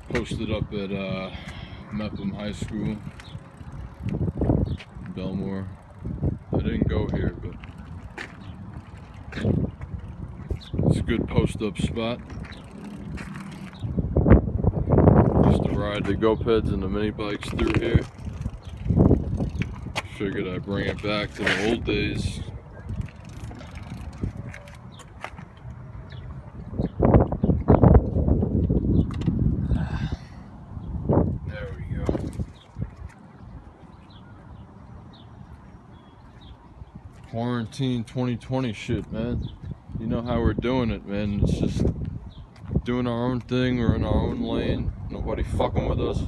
Posted up at Mepham High School in Belmore. I didn't go here, but it's a good post-up spot. Just to ride the go-peds and the mini bikes through here. Figured I'd bring it back to the old days. There we go. Quarantine 2020 shit, man. You know how we're doing it, man. It's just doing our own thing. We're in our own lane. Nobody fucking with us.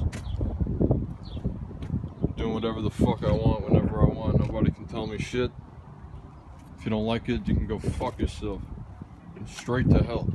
Doing whatever the fuck I want, whenever I want. Nobody can tell me shit. If you don't like it, you can go fuck yourself. Straight to hell.